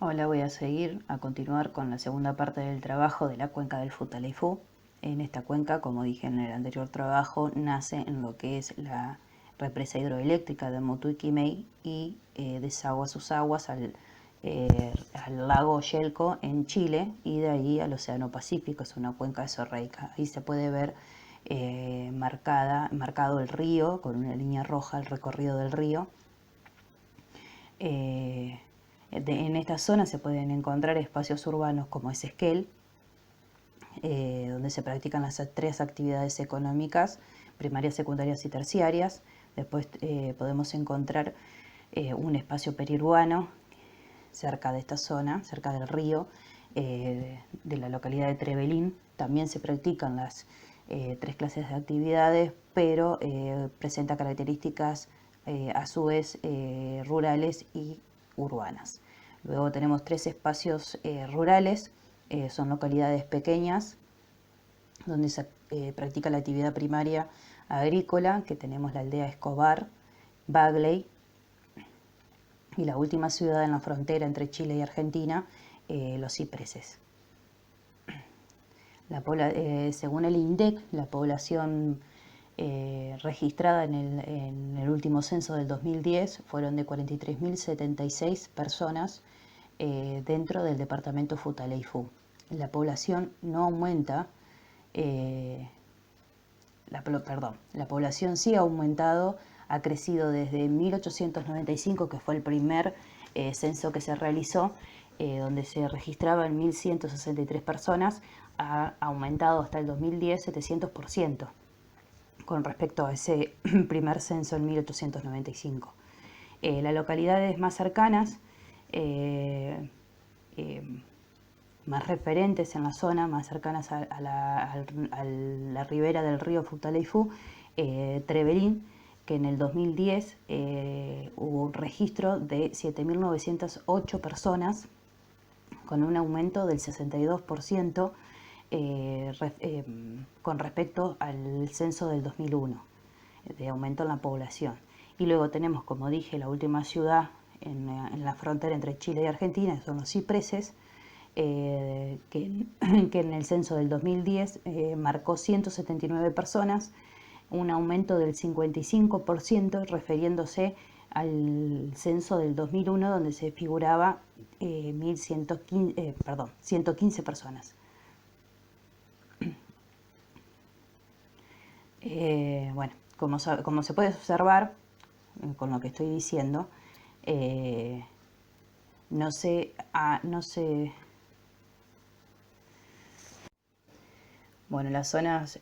Hola, voy a seguir a continuar con la segunda parte del trabajo de la cuenca del Futaleufú. En esta cuenca, como dije en el anterior trabajo, nace en lo que es la represa hidroeléctrica de Motuiquimei y desagua sus aguas al lago Yelco en Chile y de ahí al Océano Pacífico. Es una cuenca esorreica. Ahí se puede ver marcado el río con una línea roja, el recorrido del río. En esta zona se pueden encontrar espacios urbanos como es Esquel, donde se practican las tres actividades económicas, primarias, secundarias y terciarias. Después podemos encontrar un espacio periurbano cerca de esta zona, cerca del río, de la localidad de Trevelín. También se practican las tres clases de actividades, pero presenta características a su vez rurales y urbanas. Luego tenemos tres espacios rurales, son localidades pequeñas donde se practica la actividad primaria agrícola, que tenemos la aldea Escobar, Bagley, y la última ciudad en la frontera entre Chile y Argentina, Los Cipreses. Según el INDEC, la población registrada en el último censo del 2010 fueron de 43.076 personas dentro del departamento Futaleufú. La población no aumenta, la población sí ha aumentado, ha crecido desde 1895, que fue el primer censo que se realizó, donde se registraban 1.163 personas, ha aumentado hasta el 2010 700% con respecto a ese primer censo en 1895. Las localidades más cercanas, más referentes en la zona, más cercanas a la ribera del río Futaleufú, Trevelín, que en el 2010 hubo un registro de 7.908 personas, con un aumento del 62% con respecto al censo del 2001, de aumento en la población. Y luego tenemos, como dije, la última ciudad en la frontera entre Chile y Argentina, son Los Cipreses, que en el censo del 2010 marcó 179 personas, un aumento del 55% refiriéndose al censo del 2001, donde se figuraba 115 personas. Bueno, como se puede observar con lo que estoy diciendo, no sé, bueno, las zonas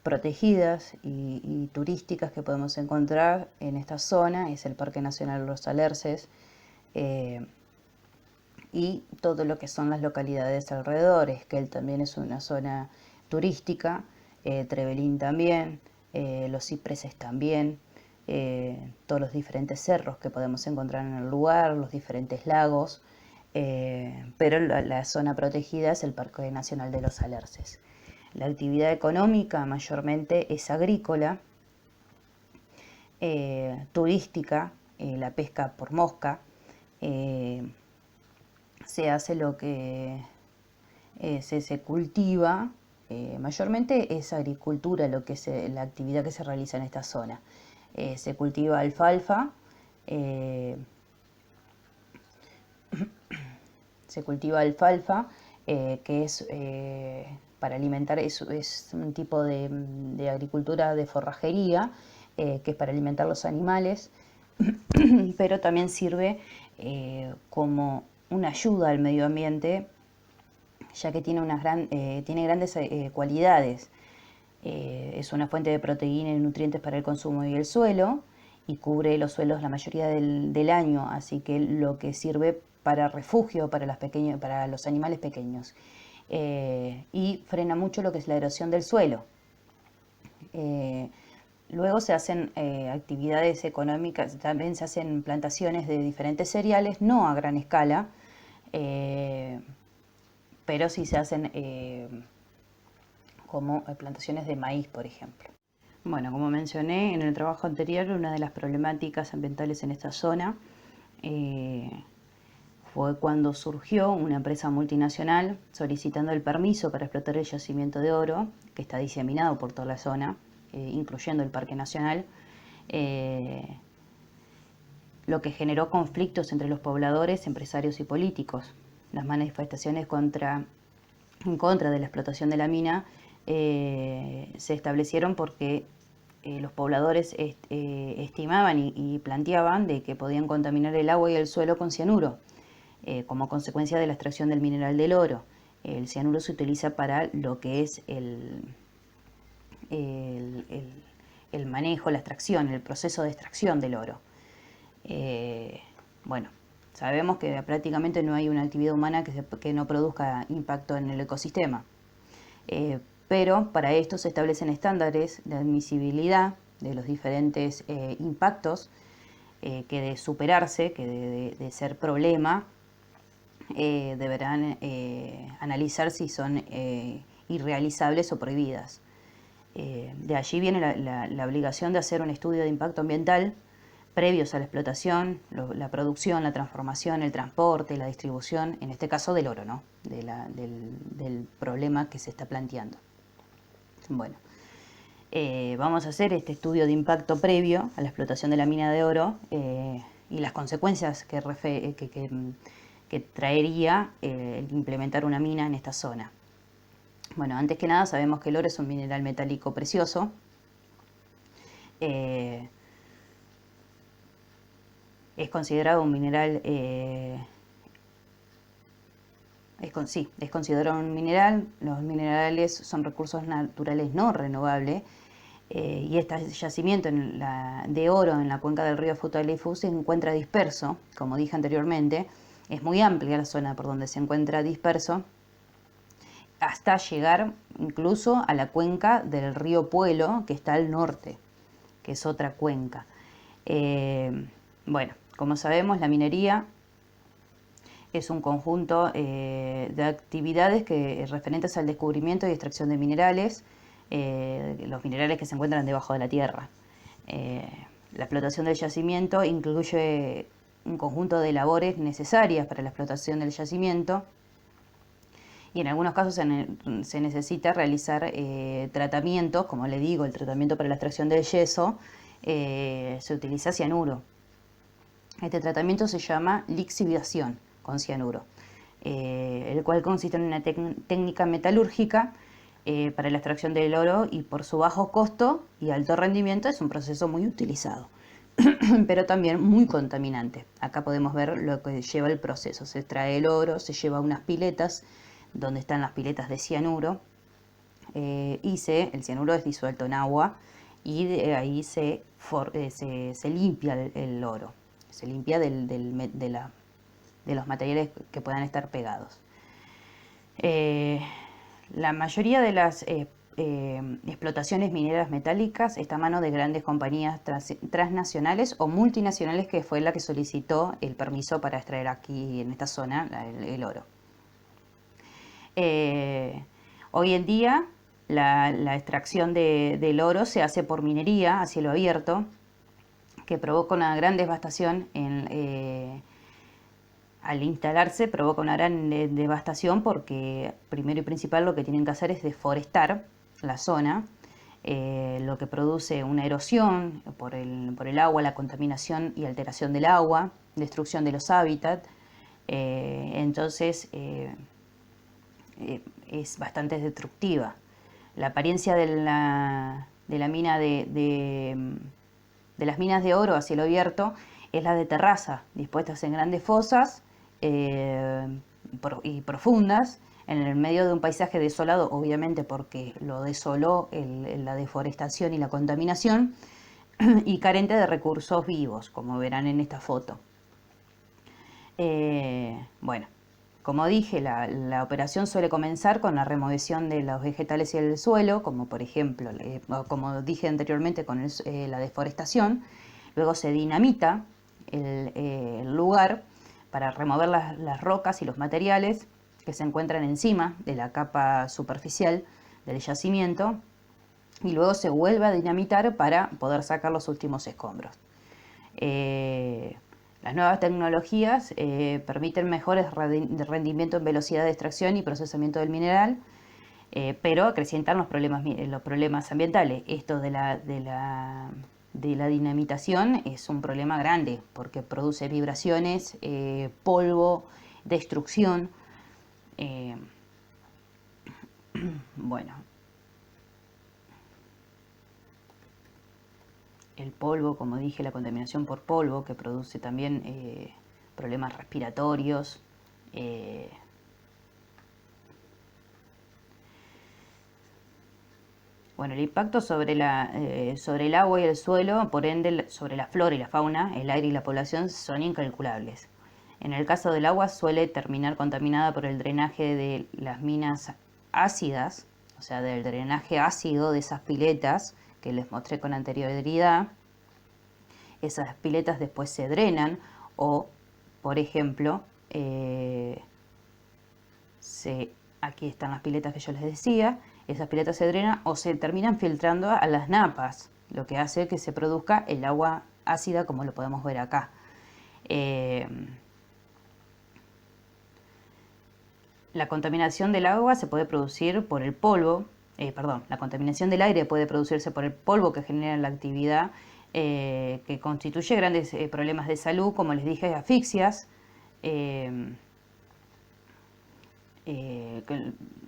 protegidas y turísticas que podemos encontrar en esta zona es el Parque Nacional Los Alerces, y todo lo que son las localidades alrededores, que él también es una zona turística, Trevelín también, Los Cipreses también, todos los diferentes cerros que podemos encontrar en el lugar, los diferentes lagos, pero la zona protegida es el Parque Nacional de los Alerces. La actividad económica mayormente es agrícola, turística, la pesca por mosca, se hace lo que se cultiva, mayormente es agricultura lo que la actividad que se realiza en esta zona. Se cultiva alfalfa, que es para alimentar, es un tipo de agricultura de forrajería, que es para alimentar los animales, pero también sirve como una ayuda al medio ambiente, ya que tiene tiene grandes cualidades. Es una fuente de proteína y nutrientes para el consumo y el suelo, y cubre los suelos la mayoría del año, así que lo que sirve para refugio para los animales pequeños. Y frena mucho lo que es la erosión del suelo. Luego se hacen actividades económicas, también se hacen plantaciones de diferentes cereales, no a gran escala, pero sí se hacen como plantaciones de maíz, por ejemplo. Bueno, como mencioné en el trabajo anterior, una de las problemáticas ambientales en esta zona fue cuando surgió una empresa multinacional solicitando el permiso para explotar el yacimiento de oro, que está diseminado por toda la zona, incluyendo el Parque Nacional, lo que generó conflictos entre los pobladores, empresarios y políticos. Las manifestaciones en contra de la explotación de la mina se establecieron porque los pobladores estimaban y planteaban de que podían contaminar el agua y el suelo con cianuro, como consecuencia de la extracción del mineral del oro. El cianuro se utiliza para lo que es el manejo, la extracción, el proceso de extracción del oro. Bueno, sabemos que prácticamente no hay una actividad humana que no produzca impacto en el ecosistema. Pero para esto se establecen estándares de admisibilidad de los diferentes impactos que de superarse, que de ser problema, deberán analizar si son irrealizables o prohibidas. De allí viene la obligación de hacer un estudio de impacto ambiental previos a la explotación, la producción, la transformación, el transporte, la distribución, en este caso del oro, ¿no? Del problema que se está planteando. Bueno, vamos a hacer este estudio de impacto previo a la explotación de la mina de oro y las consecuencias que traería el implementar una mina en esta zona. Bueno, antes que nada sabemos que el oro es un mineral metálico precioso. Es considerado un mineral, es considerado un mineral. Los minerales son recursos naturales no renovables y este yacimiento de oro en la cuenca del río Futaleufú se encuentra disperso, como dije anteriormente. Es muy amplia la zona por donde se encuentra disperso, hasta llegar incluso a la cuenca del río Puelo, que está al norte, que es otra cuenca. Bueno, como sabemos, la minería es un conjunto de actividades referentes al descubrimiento y extracción de minerales, los minerales que se encuentran debajo de la tierra. La explotación del yacimiento incluye un conjunto de labores necesarias para la explotación del yacimiento y en algunos casos se necesita realizar tratamientos, como le digo, el tratamiento para la extracción del yeso, se utiliza cianuro. Este tratamiento se llama lixiviación con cianuro, el cual consiste en una técnica metalúrgica para la extracción del oro y por su bajo costo y alto rendimiento es un proceso muy utilizado, pero también muy contaminante. Acá podemos ver lo que lleva el proceso. Se extrae el oro, se lleva a unas piletas, donde están las piletas de cianuro, y el cianuro es disuelto en agua y de ahí se limpia el oro. Se limpia de los materiales que puedan estar pegados. La mayoría de las explotaciones mineras metálicas está a mano de grandes compañías transnacionales o multinacionales, que fue la que solicitó el permiso para extraer aquí en esta zona el oro. Hoy en día la extracción del oro se hace por minería a cielo abierto, que provoca una gran devastación al instalarse, provoca una gran devastación porque primero y principal lo que tienen que hacer es deforestar la zona, lo que produce una erosión por el agua, la contaminación y alteración del agua, destrucción de los hábitats. Entonces es bastante destructiva. La apariencia de la mina de las minas de oro a cielo abierto es la de terraza, dispuestas en grandes fosas y profundas, en el medio de un paisaje desolado, obviamente porque lo desoló la deforestación y la contaminación, y carente de recursos vivos, como verán en esta foto. Bueno, como dije, la operación suele comenzar con la remoción de los vegetales y el suelo, como por ejemplo, como dije anteriormente, con la deforestación. Luego se dinamita el lugar para remover las rocas y los materiales que se encuentran encima de la capa superficial del yacimiento, y luego se vuelve a dinamitar para poder sacar los últimos escombros. Las nuevas tecnologías permiten mejores rendimiento en velocidad de extracción y procesamiento del mineral, pero acrecientan los problemas ambientales. Esto de la dinamitación es un problema grande porque produce vibraciones, polvo, destrucción. Bueno, el polvo, como dije, la contaminación por polvo, que produce también problemas respiratorios. Bueno, el impacto sobre el agua y el suelo, por ende sobre la flora y la fauna, el aire y la población son incalculables. En el caso del agua suele terminar contaminada por el drenaje de las minas ácidas, o sea, del drenaje ácido de esas piletas que les mostré con anterioridad. Esas piletas después se drenan o, por ejemplo, aquí están las piletas que yo les decía, esas piletas se drenan o se terminan filtrando a las napas, lo que hace que se produzca el agua ácida como lo podemos ver acá. La contaminación del agua se puede producir por el polvo, la contaminación del aire puede producirse por el polvo que genera la actividad, que constituye grandes problemas de salud, como les dije, asfixias.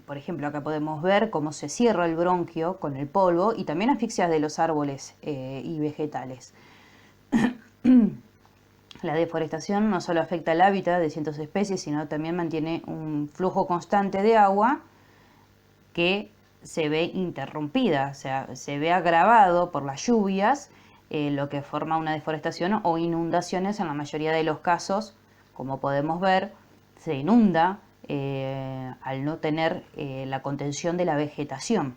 Por ejemplo, acá podemos ver cómo se cierra el bronquio con el polvo y también asfixias de los árboles y vegetales. La deforestación no solo afecta el hábitat de cientos de especies, sino también mantiene un flujo constante de agua que se ve interrumpida, o sea, se ve agravado por las lluvias, lo que forma una deforestación o inundaciones en la mayoría de los casos. Como podemos ver, se inunda al no tener la contención de la vegetación.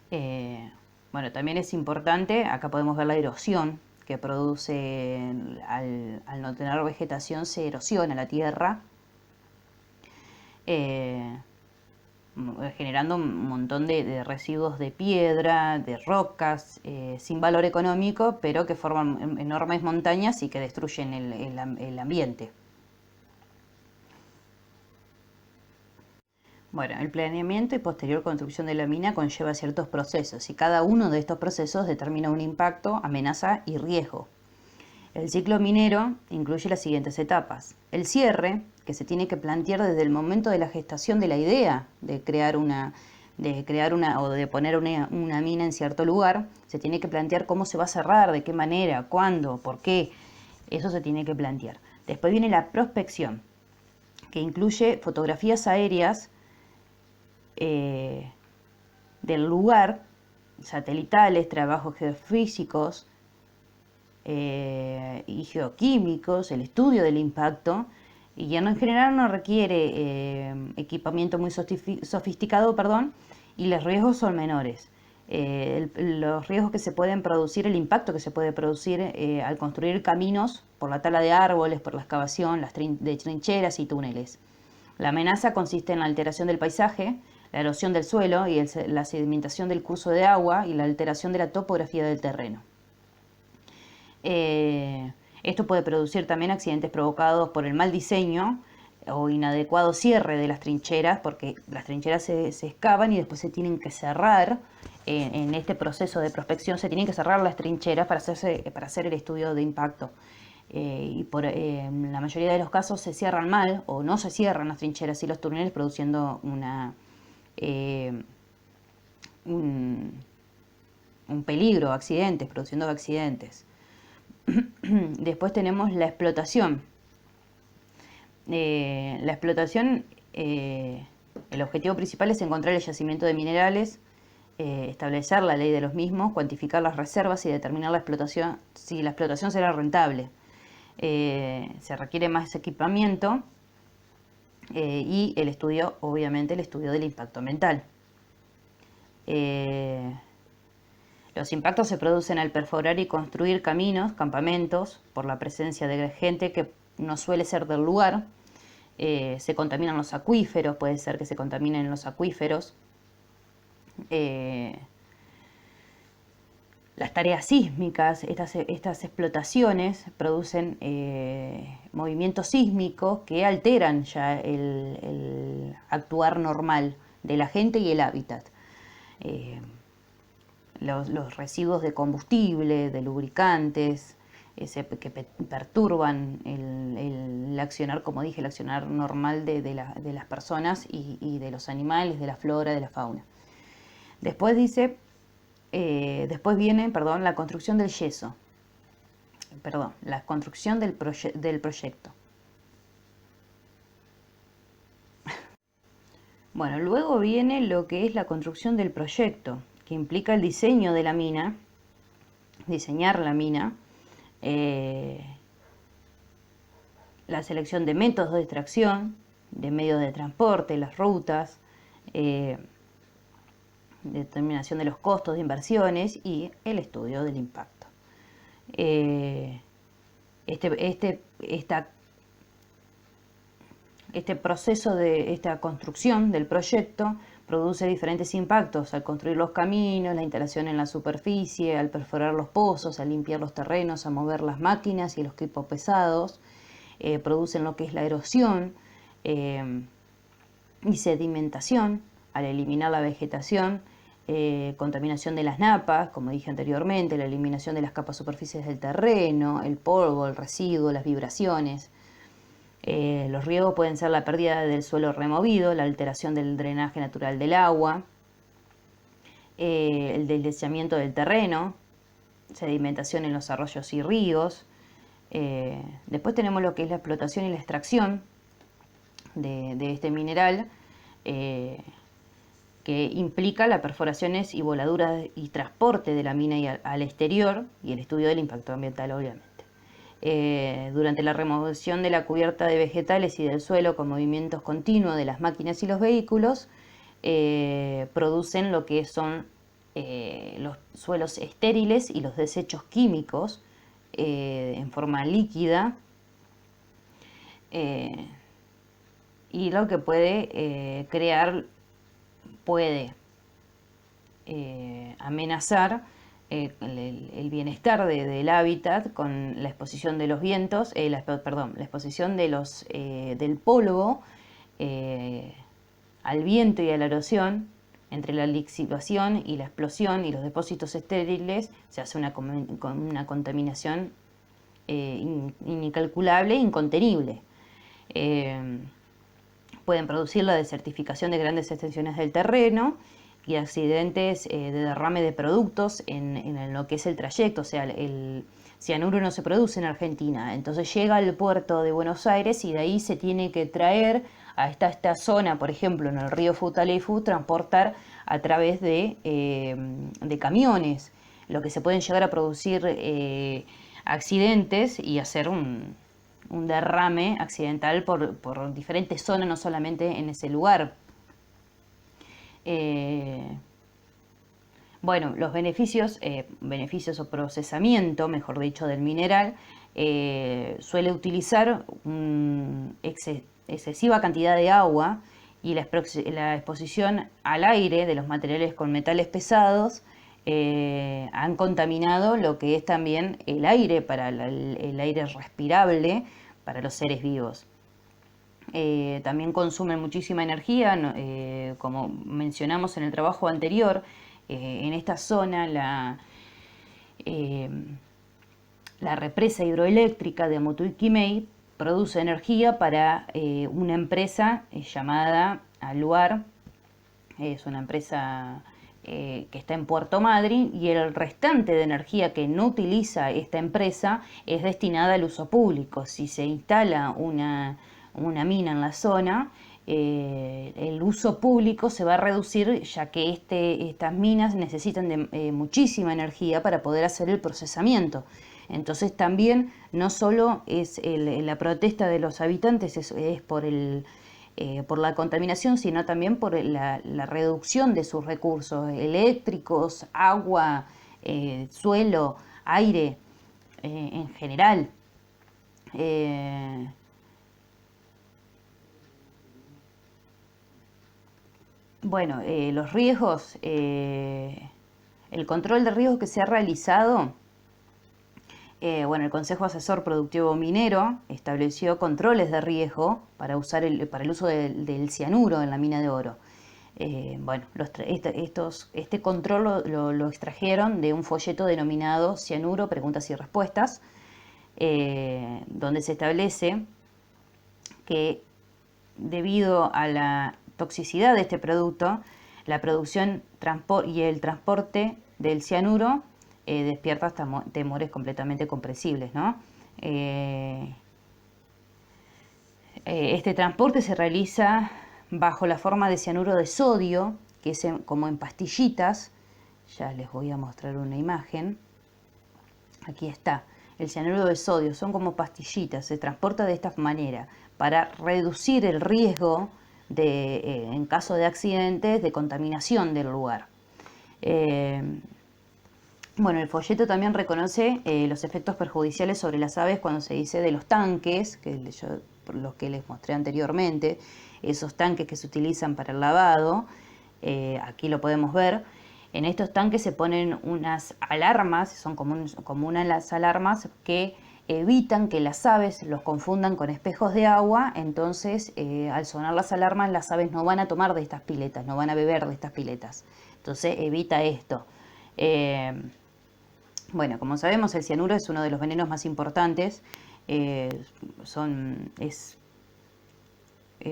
Bueno, también es importante, acá podemos ver la erosión que produce al no tener vegetación, se erosiona la tierra, generando un montón de residuos de piedra, de rocas, sin valor económico, pero que forman enormes montañas y que destruyen el ambiente. Bueno, el planeamiento y posterior construcción de la mina conlleva ciertos procesos y cada uno de estos procesos determina un impacto, amenaza y riesgo. El ciclo minero incluye las siguientes etapas. El cierre, que se tiene que plantear desde el momento de la gestación de la idea de crear una o de poner una mina en cierto lugar, se tiene que plantear cómo se va a cerrar, de qué manera, cuándo, por qué. Eso se tiene que plantear. Después viene la prospección, que incluye fotografías aéreas del lugar, satelitales, trabajos geofísicos y geoquímicos, el estudio del impacto, y en general no requiere equipamiento muy sofisticado, y los riesgos son menores. Los riesgos que se pueden producir, el impacto que se puede producir al construir caminos por la tala de árboles, por la excavación de trincheras y túneles. La amenaza consiste en la alteración del paisaje, la erosión del suelo y la sedimentación del curso de agua y la alteración de la topografía del terreno. Esto puede producir también accidentes provocados por el mal diseño o inadecuado cierre de las trincheras, porque las trincheras se excavan y después se tienen que cerrar. En este proceso de prospección se tienen que cerrar las trincheras para hacer el estudio de impacto. Y en la mayoría de los casos se cierran mal o no se cierran las trincheras y los túneles, produciendo un peligro, produciendo accidentes. Después tenemos la explotación. La explotación, el objetivo principal es encontrar el yacimiento de minerales, establecer la ley de los mismos, cuantificar las reservas y determinar si la explotación será rentable. Se requiere más equipamiento y obviamente el estudio del impacto ambiental. Los impactos se producen al perforar y construir caminos, campamentos, por la presencia de gente que no suele ser del lugar. Se contaminan los acuíferos, puede ser que se contaminen los acuíferos. las tareas sísmicas, estas explotaciones producen movimientos sísmicos que alteran ya el actuar normal de la gente y el hábitat. Los residuos de combustible, de lubricantes, que perturban el accionar, como dije, el accionar normal de las personas y de los animales, de la flora, de la fauna. Después dice, después viene, perdón, la construcción del yeso. Perdón, la construcción del proyecto. Bueno, luego viene lo que es la construcción del proyecto, que implica el diseño de la mina, diseñar la mina, la selección de métodos de extracción, de medios de transporte, las rutas, determinación de los costos de inversiones y el estudio del impacto. Este proceso de esta construcción del proyecto produce diferentes impactos al construir los caminos, la instalación en la superficie, al perforar los pozos, al limpiar los terrenos, a mover las máquinas y los equipos pesados. Producen lo que es la erosión y sedimentación al eliminar la vegetación, contaminación de las napas, como dije anteriormente, la eliminación de las capas superficiales del terreno, el polvo, el residuo, las vibraciones. Los riesgos pueden ser la pérdida del suelo removido, la alteración del drenaje natural del agua, el deslizamiento del terreno, sedimentación en los arroyos y ríos. Después tenemos lo que es la explotación y la extracción de este mineral, que implica las perforaciones y voladuras y transporte de la mina al exterior y el estudio del impacto ambiental, obviamente. Durante la remoción de la cubierta de vegetales y del suelo con movimientos continuos de las máquinas y los vehículos, producen lo que son los suelos estériles y los desechos químicos en forma líquida, y lo que puede amenazar el bienestar del hábitat con la exposición de los vientos, la exposición del polvo al viento y a la erosión. Entre la lixiviación y la explosión y los depósitos estériles se hace una contaminación incalculable e incontenible. Pueden producir la desertificación de grandes extensiones del terreno y accidentes de derrame de productos en lo que es el trayecto. O sea, el cianuro no se produce en Argentina, entonces llega al puerto de Buenos Aires y de ahí se tiene que traer a esta zona, por ejemplo, en el río Futaleufú, transportar a través de camiones, lo que se pueden llegar a producir accidentes y hacer un derrame accidental por diferentes zonas, no solamente en ese lugar. Bueno, los beneficios o procesamiento, mejor dicho, del mineral, suele utilizar excesiva cantidad de agua y la exposición al aire de los materiales con metales pesados han contaminado lo que es también el aire, para el aire respirable para los seres vivos. También consumen muchísima energía, como mencionamos en el trabajo anterior. En esta zona la represa hidroeléctrica de Mutuy-Quimei produce energía para una empresa llamada Aluar. Es una empresa que está en Puerto Madryn, y el restante de energía que no utiliza esta empresa es destinada al uso público. Si se instala una mina en la zona, el uso público se va a reducir, ya que estas minas necesitan de muchísima energía para poder hacer el procesamiento. Entonces también no solo es la protesta de los habitantes es por la contaminación, sino también por la reducción de sus recursos eléctricos, agua, suelo, aire, en general. Bueno, los riesgos El control de riesgo que se ha realizado, bueno, el Consejo Asesor Productivo Minero estableció controles de riesgo para el uso del cianuro en la mina de oro. Bueno, este control lo extrajeron de un folleto denominado Cianuro, Preguntas y Respuestas, donde se establece que debido a la toxicidad de este producto, la producción y el transporte del cianuro despierta hasta temores completamente comprensibles, ¿no? Este transporte se realiza bajo la forma de cianuro de sodio, que es como en pastillitas. Ya les voy a mostrar una imagen. Aquí está. El cianuro de sodio son como pastillitas, se transporta de esta manera para reducir el riesgo en caso de accidentes, de contaminación del lugar. Bueno, el folleto también reconoce los efectos perjudiciales sobre las aves cuando se dice de los tanques, por los que les mostré anteriormente, esos tanques que se utilizan para el lavado. Aquí lo podemos ver. En estos tanques se ponen unas alarmas, son como unas alarmas que evitan que las aves los confundan con espejos de agua. Entonces, al sonar las alarmas, las aves no van a tomar de estas piletas, no van a beber de estas piletas. Entonces, evita esto. Bueno, como sabemos, el cianuro es uno de los venenos más importantes. Es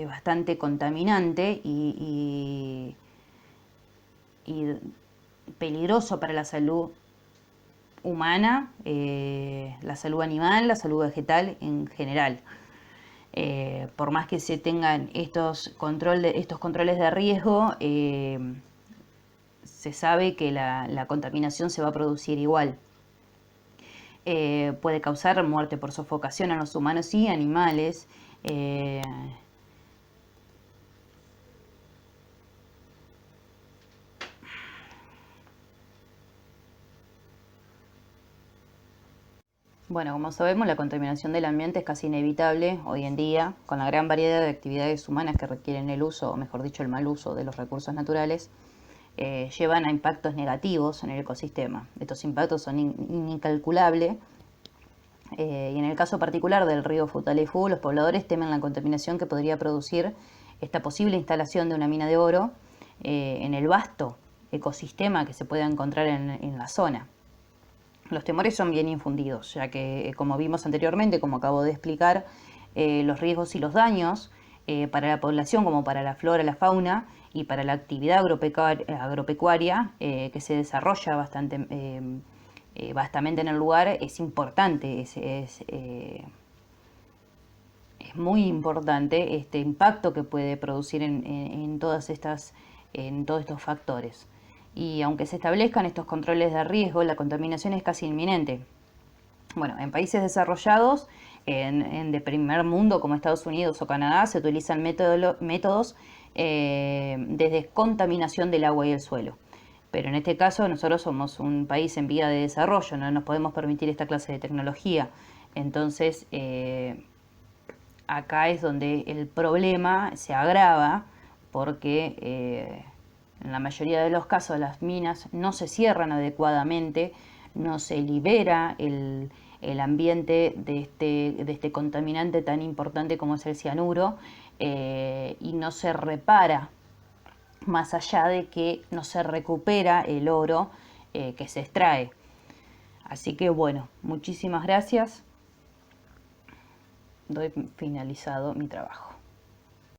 bastante contaminante y peligroso para la salud humana, la salud animal, la salud vegetal en general. Por más que se tengan estos controles de riesgo, se sabe que la contaminación se va a producir igual. Puede causar muerte por sofocación a los humanos y animales. Bueno, como sabemos, la contaminación del ambiente es casi inevitable hoy en día, con la gran variedad de actividades humanas que requieren el uso, o mejor dicho, el mal uso de los recursos naturales, llevan a impactos negativos en el ecosistema. Estos impactos son incalculables. Y en el caso particular del río Futaleufú, los pobladores temen la contaminación que podría producir esta posible instalación de una mina de oro en el vasto ecosistema que se pueda encontrar en la zona. Los temores son bien infundidos, ya que, como vimos anteriormente, como acabo de explicar, los riesgos y los daños para la población, como para la flora, la fauna y para la actividad agropecuaria que se desarrolla vastamente en el lugar, es importante, es muy importante este impacto que puede producir en todos estos factores. Y aunque se establezcan estos controles de riesgo, la contaminación es casi inminente. Bueno, en países desarrollados, de primer mundo como Estados Unidos o Canadá, se utilizan métodos de descontaminación del agua y el suelo. Pero en este caso nosotros somos un país en vía de desarrollo, no nos podemos permitir esta clase de tecnología. Entonces, acá es donde el problema se agrava porque en la mayoría de los casos las minas no se cierran adecuadamente, no se libera el ambiente de este contaminante tan importante como es el cianuro y no se repara, más allá de que no se recupera el oro que se extrae. Así que bueno, muchísimas gracias. Doy finalizado mi trabajo.